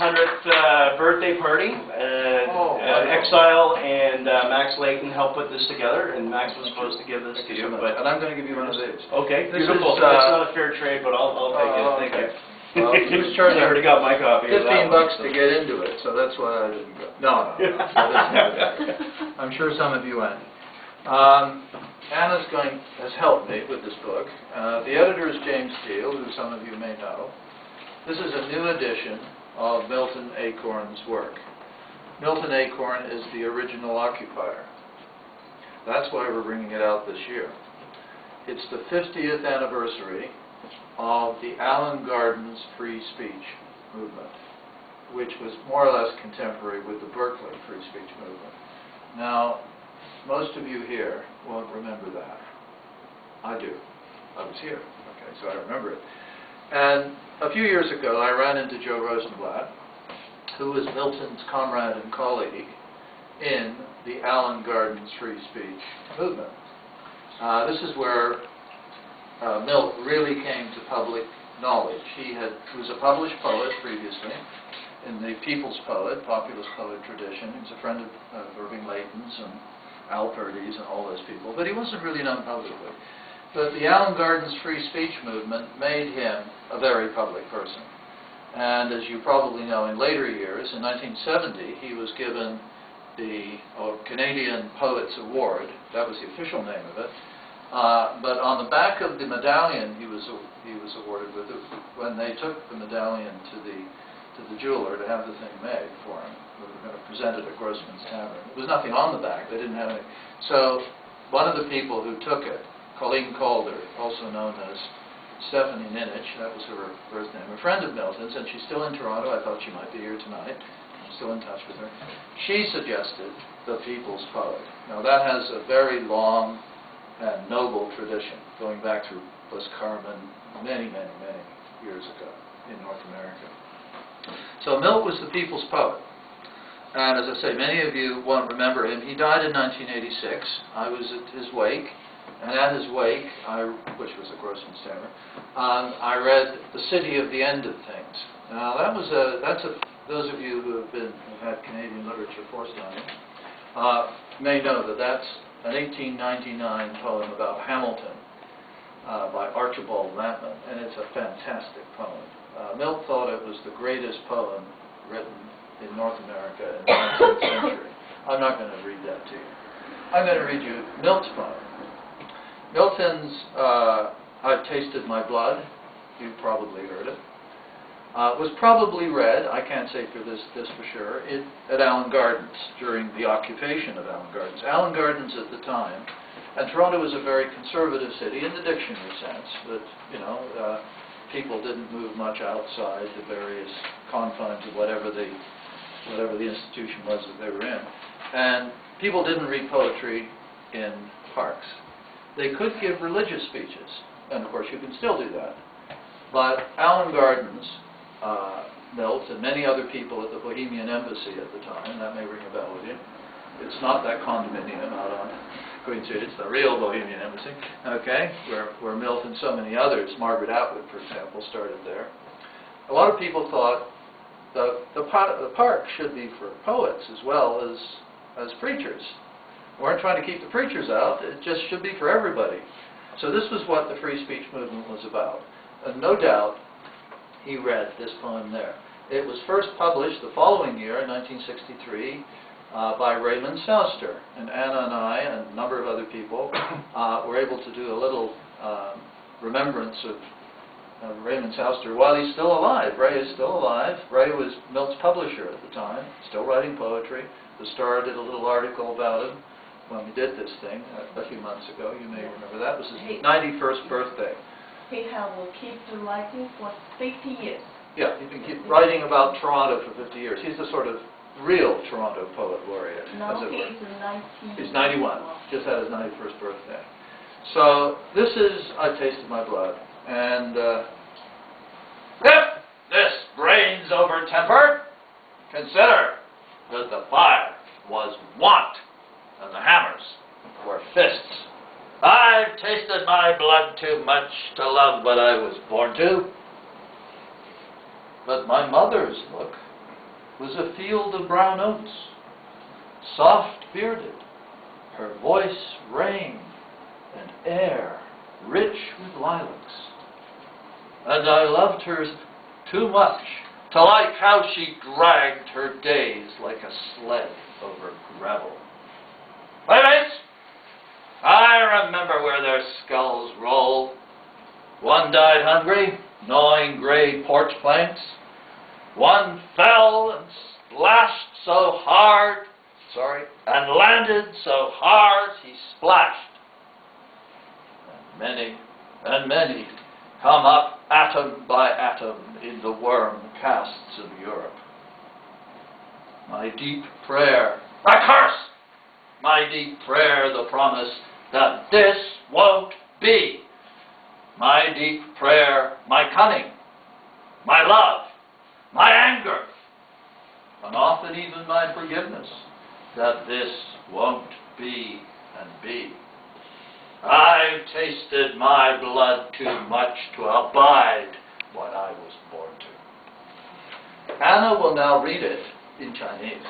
100th birthday party. Exile and Max Layton helped put this together, and Max was supposed to give this to you, but and I'm going to give you one of these. Okay, This beautiful. is, It's not a fair trade, but I'll take it. Thank you. Well, who's charging? I already got my copy. of that $15 one, to get into it, so that's why I didn't go. No. I'm sure some of you went. Anna's has helped me with this book. The editor is James Steele, who some of you may know. This is a new edition of Milton Acorn's work. Milton Acorn is the original occupier. That's why we're bringing it out this year. It's the 50th anniversary of the Allen Gardens free speech movement, which was more or less contemporary with the Berkeley free speech movement. Now, most of you here won't remember that. I do. I was here. Okay, so I remember it. And a few years ago, I ran into Joe Rosenblatt, who was Milton's comrade and colleague in the Allen Gardens free speech movement. This is where Milt really came to public knowledge. He was a published poet previously in the People's Poet, populist poet tradition. He was a friend of Irving Layton's and Al Purdy's and all those people, but he wasn't really known publicly. But the Allen Gardens free speech movement made him a very public person. And as you probably know, in later years, in 1970, he was given the Canadian Poets Award. That was the official name of it. But on the back of the medallion he was awarded with, when they took the medallion to the jeweler to have the thing made for him, they were going to present it at Grossman's Tavern. There was nothing on the back. They didn't have any. So one of the people who took it, Colleen Calder, also known as Stephanie Ninich, that was her birth name, a friend of Milton's, and she's still in Toronto. I thought she might be here tonight. I'm still in touch with her. She suggested the People's Poet. Now that has a very long and noble tradition, going back to Roscarmen many, many, many years ago in North America. So Milt was the People's Poet. And as I say, many of you won't remember him. He died in 1986. I was at his wake. And at his wake, which was at Grossman's Tavern, I read The City of the End of Things. Now those of you who have had Canadian literature forced on you may know that that's an 1899 poem about Hamilton by Archibald Lampman, and it's a fantastic poem. Milt thought it was the greatest poem written in North America in the 19th century. I'm not going to read that to you. I'm going to read you Milt's poem. Milton's I've Tasted My Blood, you probably heard it, was probably read, I can't say for this for sure, at Allen Gardens during the occupation of Allen Gardens. Allen Gardens at the time, and Toronto was a very conservative city in the dictionary sense, but people didn't move much outside the various confines of whatever the institution was that they were in. And people didn't read poetry in parks. They could give religious speeches, and of course you can still do that. But Allen Gardens, Milt, and many other people at the Bohemian Embassy at the time, that may ring a bell with you. It's not that condominium out on Queen Street, it's the real Bohemian Embassy, okay, where Milt and so many others, Margaret Atwood, for example, started there. A lot of people thought the park should be for poets as well as preachers. We weren't trying to keep the preachers out, it just should be for everybody. So this was what the free speech movement was about. And no doubt, he read this poem there. It was first published the following year, in 1963, by Raymond Souster. And Anna and I, and a number of other people, were able to do a little remembrance of Raymond Souster while he's still alive. Ray is still alive. Ray was Milt's publisher at the time, still writing poetry. The Star did a little article about him when we did this thing a few months ago. You may remember that. It was his 91st birthday. He will keep writing for 50 years. Yeah, he's been keep writing about Toronto for 50 years. He's the sort of real Toronto poet laureate, now as it were. He's 91. He's 91. Just had his 91st birthday. So this is I've Tasted My Blood. And if this brain's over tempered, consider that the fire was want and the hammers were fists. I've tasted my blood too much to love what I was born to. But my mother's look was a field of brown oats, soft-bearded, her voice rain and air rich with lilacs. And I loved her too much to like how she dragged her days like a sled over gravel. Playmates, I remember where their skulls roll. One died hungry, gnawing gray porch planks. One fell and splashed so hard, and landed so hard he splashed. And many come up atom by atom in the worm casts of Europe. My deep prayer, a curse! My deep prayer, the promise that this won't be. My deep prayer, my cunning, my love, my anger, and often even my forgiveness, that this won't be and be. I've tasted my blood too much to abide what I was born to. Anna will now read it in Chinese.